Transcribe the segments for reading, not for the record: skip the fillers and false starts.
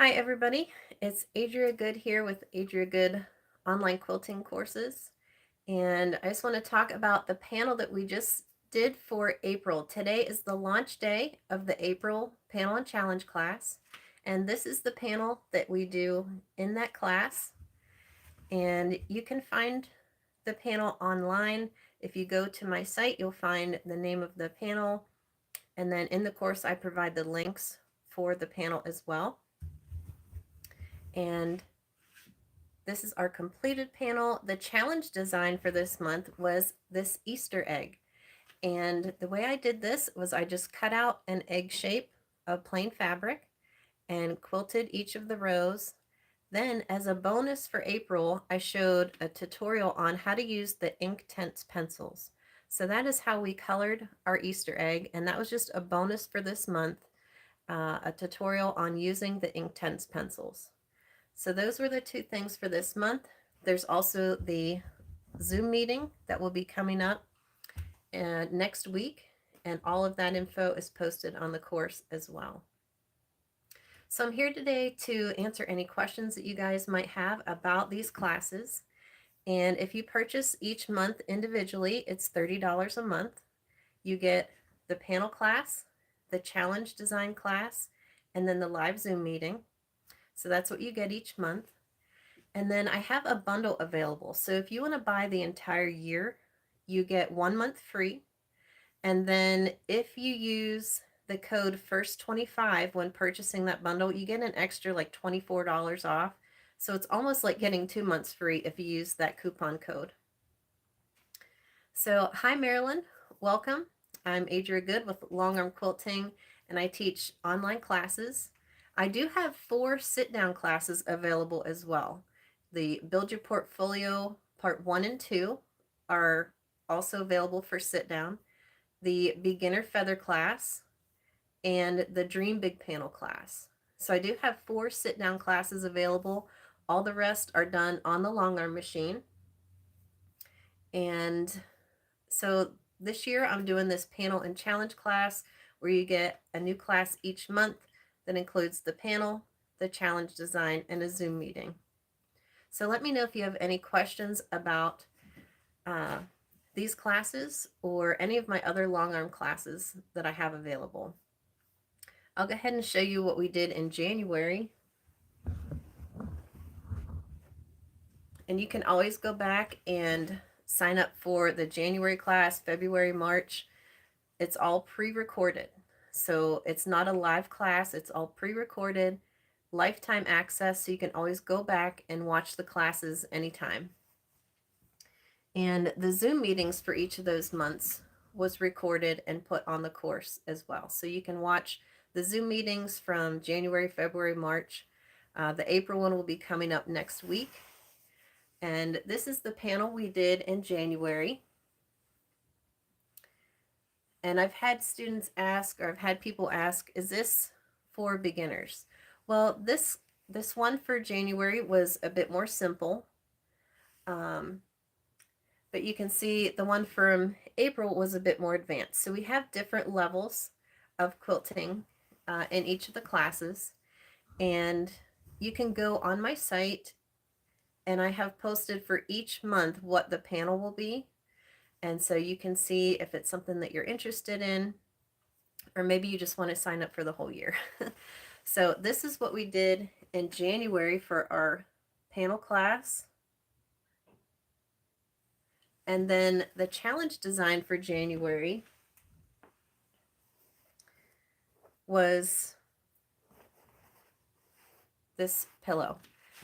Hi everybody, it's Adria Good here with Adria Good online quilting courses, and I just want to talk about the panel that we just did for April. Today is the launch day of the April panel and challenge class, and this is the panel that we do in that class, and you can find the panel online. If you go to my site, you'll find the name of the panel, and then in the course I provide the links for the panel as well. And this is our completed panel. The challenge design for this month was this Easter egg. And the way I did this was I just cut out an egg shape of plain fabric and quilted each of the rows. Then as a bonus for April, I showed a tutorial on how to use the Inktense pencils. So that is how we colored our Easter egg, and that was just a bonus for this month, a tutorial on using the Inktense pencils. So those were the two things for this month. There's also the Zoom meeting that will be coming up next week, and all of that info is posted on the course as well. So I'm here today to answer any questions that you guys might have about these classes. And if you purchase each month individually, it's $30 a month. You get the panel class, the challenge design class, and then the live Zoom meeting. So that's what you get each month. And then I have a bundle available. So if you want to buy the entire year, you get 1 month free. And then if you use the code FIRST25 when purchasing that bundle, you get an extra like $24 off. So it's almost like getting 2 months free if you use that coupon code. So hi Marilyn, welcome. I'm Adria Good with Long Arm Quilting, and I teach online classes. I do have 4 sit-down classes available as well. The Build Your Portfolio Part 1 and 2 are also available for sit-down. The Beginner Feather class and the Dream Big Panel class. So I do have 4 sit-down classes available. All the rest are done on the long arm machine. And so this year I'm doing this panel and challenge class where you get a new class each month that includes the panel, the challenge design, and a Zoom meeting. So let me know if you have any questions about these classes or any of my other long arm classes that I have available. I'll go ahead and show you what we did in January. And you can always go back and sign up for the January class, February, March. It's all pre-recorded. So it's not a live class, it's all pre-recorded, lifetime access, so you can always go back and watch the classes anytime. And the Zoom meetings for each of those months was recorded and put on the course as well. So you can watch the Zoom meetings from January, February, March. The April one will be coming up next week. And this is the panel we did in January. And I've had students ask, or I've had people ask, is this for beginners? Well, this one for January was a bit more simple. But you can see the one from April was a bit more advanced. So we have different levels of quilting in each of the classes. And you can go on my site, and I have posted for each month what the panel will be. And so you can see if it's something that you're interested in, or maybe you just want to sign up for the whole year. So this is what we did in January for our panel class. And then the challenge design for January was this pillow.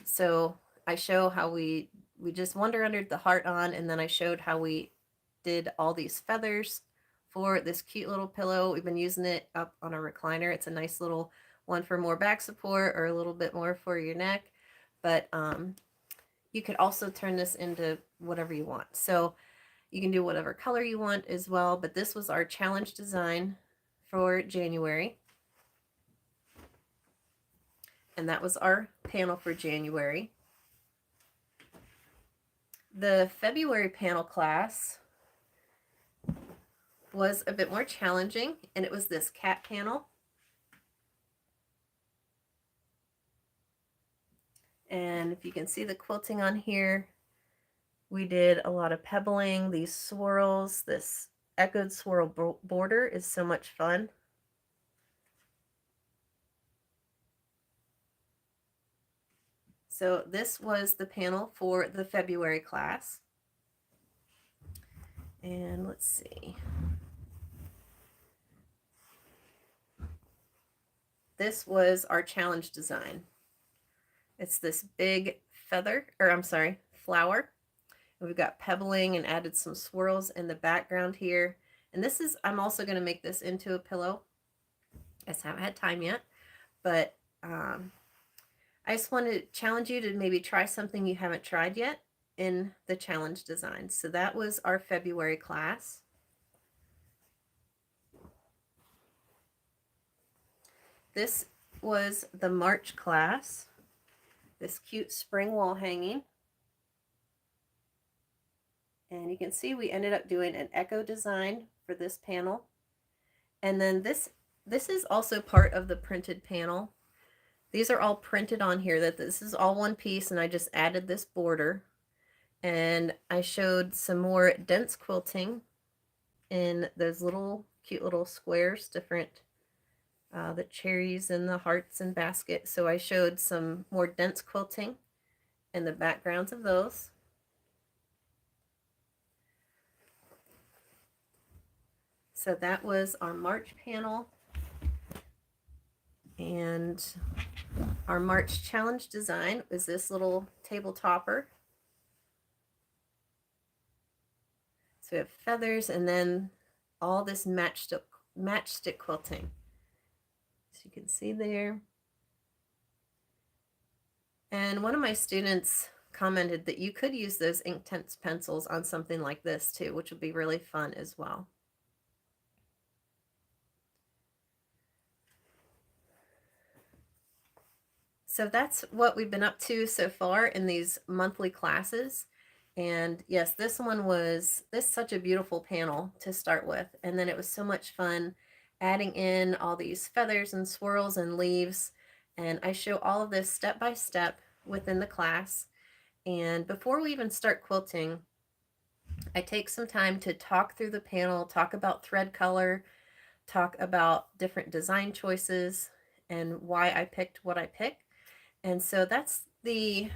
So I show how we just wonder under the heart on, and then I showed how we did all these feathers for this cute little pillow. We've been using it up on our recliner. It's a nice little one for more back support or a little bit more for your neck. But you could also turn this into whatever you want. So you can do whatever color you want as well. But this was our challenge design for January. And that was our panel for January. The February panel class was a bit more challenging, and it was this cat panel. And if you can see the quilting on here, we did a lot of pebbling, these swirls. This echoed swirl border is so much fun. So this was the panel for the February class. And let's see. This was our challenge design. It's this big feather, or I'm sorry, flower. And we've got pebbling and added some swirls in the background here. And this is, I'm also going to make this into a pillow. I just haven't had time yet, but I just want to challenge you to maybe try something you haven't tried yet in the challenge design. So that was our February class. This was the March class. This cute spring wall hanging. And you can see we ended up doing an echo design for this panel. And then this is also part of the printed panel. These are all printed on here, that this is all one piece, and I just added this border. And I showed some more dense quilting in those little cute little squares, different the cherries and the hearts and basket. So I showed some more dense quilting and the backgrounds of those. So that was our March panel. And our March challenge design was this little table topper. So we have feathers and then all this matchstick quilting. So you can see there. And one of my students commented that you could use those Inktense pencils on something like this too, which would be really fun as well. So that's what we've been up to so far in these monthly classes. And yes, this one was such a beautiful panel to start with. And then it was so much fun adding in all these feathers and swirls and leaves. And I show all of this step by step within the class. And before we even start quilting, I take some time to talk through the panel, talk about thread color, talk about different design choices and why I picked what I picked. And so that's the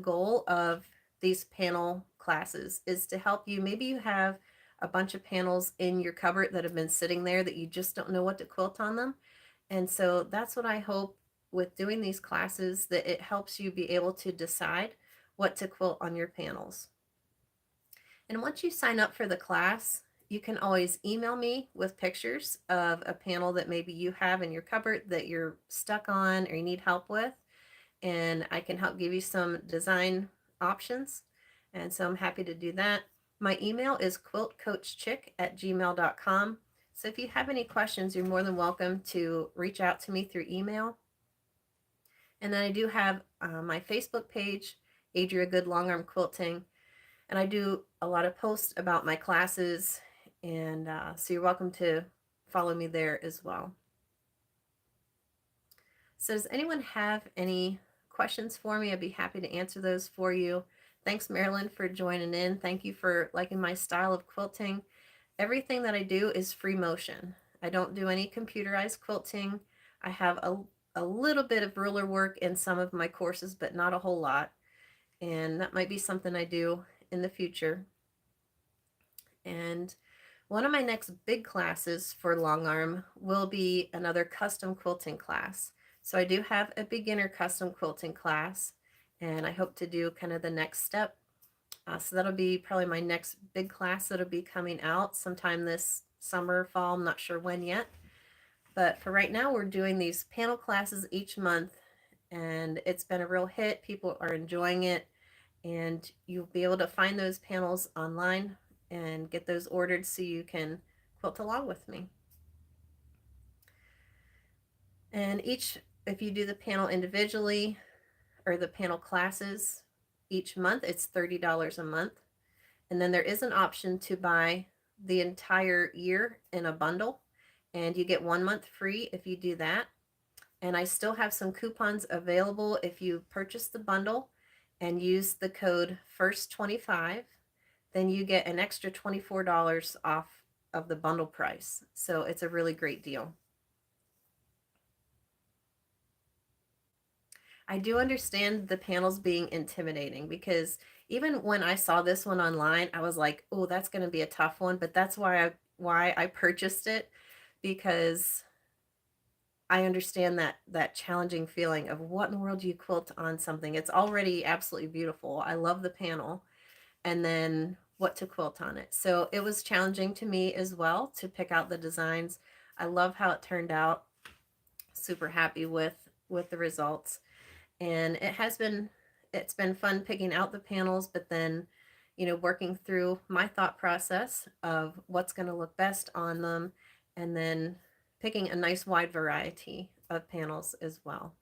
goal of these panel classes, is to help you. Maybe you have a bunch of panels in your cupboard that have been sitting there that you just don't know what to quilt on them. And so that's what I hope with doing these classes, that it helps you be able to decide what to quilt on your panels. And once you sign up for the class, you can always email me with pictures of a panel that maybe you have in your cupboard that you're stuck on or you need help with, and I can help give you some design options. And so I'm happy to do that. My email is quiltcoachchick@gmail.com. So if you have any questions, you're more than welcome to reach out to me through email. And then I do have my Facebook page, Adria Good Long Arm Quilting. And I do a lot of posts about my classes. And so you're welcome to follow me there as well. So does anyone have any questions for me? I'd be happy to answer those for you. Thanks, Marilyn, for joining in. Thank you for liking my style of quilting. Everything that I do is free motion. I don't do any computerized quilting. I have a little bit of ruler work in some of my courses, but not a whole lot. And that might be something I do in the future. And one of my next big classes for long arm will be another custom quilting class. So I do have a beginner custom quilting class, and I hope to do kind of the next step. So that'll be probably my next big class that'll be coming out sometime this summer, fall, I'm not sure when yet. But for right now, we're doing these panel classes each month, and it's been a real hit. People are enjoying it, and you'll be able to find those panels online and get those ordered so you can quilt along with me. And if you do the panel individually or the panel classes each month, it's $30 a month. And then there is an option to buy the entire year in a bundle, and you get 1 month free if you do that. And I still have some coupons available if you purchase the bundle and use the code FIRST25, then you get an extra $24 off of the bundle price. So it's a really great deal. I do understand the panels being intimidating, because even when I saw this one online, I was like, oh, that's going to be a tough one. But that's why I purchased it, because I understand that challenging feeling of what in the world do you quilt on something? It's already absolutely beautiful. I love the panel, and then what to quilt on it. So it was challenging to me as well to pick out the designs. I love how it turned out. Super happy with the results. And it's been fun picking out the panels, but then, you know, working through my thought process of what's going to look best on them, and then picking a nice wide variety of panels as well.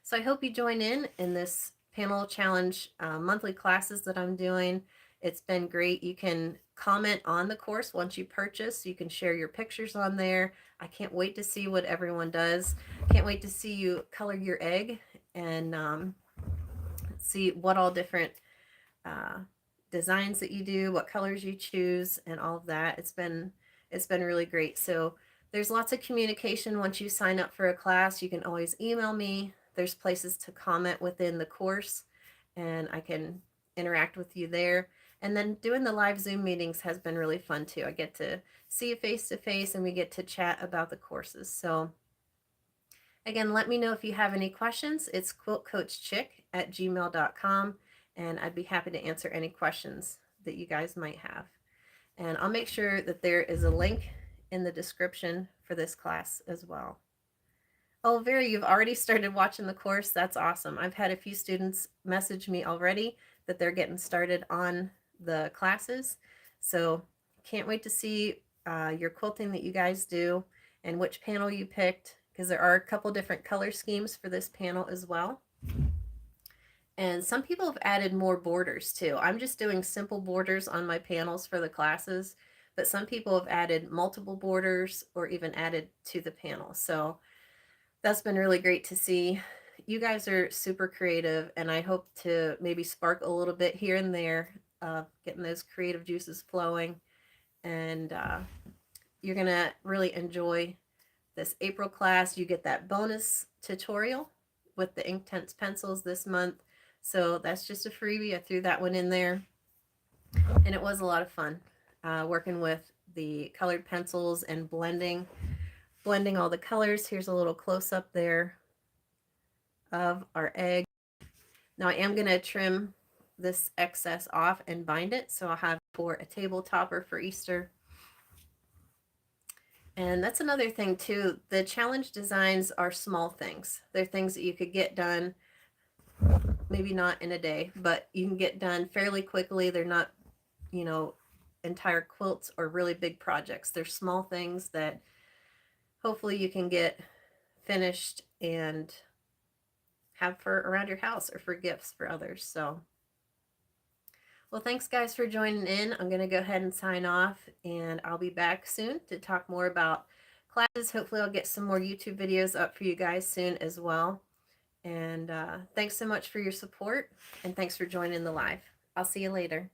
So I hope you join in this panel challenge monthly classes that I'm doing. It's been great. You can comment on the course once you purchase. You can share your pictures on there. I can't wait to see what everyone does. Can't wait to see you color your egg and see what all different designs that you do, what colors you choose, and all of that. It's been really great. So there's lots of communication once you sign up for a class. You can always email me. There's places to comment within the course, and I can interact with you there. And then doing the live Zoom meetings has been really fun too. I get to see you face to face, and we get to chat about the courses. So again, let me know if you have any questions. It's quiltcoachchick@gmail.com, and I'd be happy to answer any questions that you guys might have. And I'll make sure that there is a link in the description for this class as well. Oh, Vera, you've already started watching the course. That's awesome. I've had a few students message me already that they're getting started on the classes. So can't wait to see your quilting that you guys do and which panel you picked, because there are a couple different color schemes for this panel as well. And some people have added more borders too. I'm just doing simple borders on my panels for the classes, but some people have added multiple borders or even added to the panel. So that's been really great to see. You guys are super creative, and I hope to maybe spark a little bit here and there, getting those creative juices flowing. And you're going to really enjoy this April class. You get that bonus tutorial with the Inktense pencils this month. So that's just a freebie. I threw that one in there. And it was a lot of fun working with the colored pencils and blending all the colors. Here's a little close-up there of our egg. Now I am going to trim this excess off and bind it, so I'll have for a table topper for Easter. And that's another thing too. The challenge designs are small things. They're things that you could get done, maybe not in a day, but you can get done fairly quickly. They're not, you know, entire quilts or really big projects. They're small things that hopefully you can get finished and have for around your house or for gifts for others. So, well, thanks guys for joining in. I'm going to go ahead and sign off, and I'll be back soon to talk more about classes. Hopefully I'll get some more YouTube videos up for you guys soon as well. And thanks so much for your support, and thanks for joining the live. I'll see you later.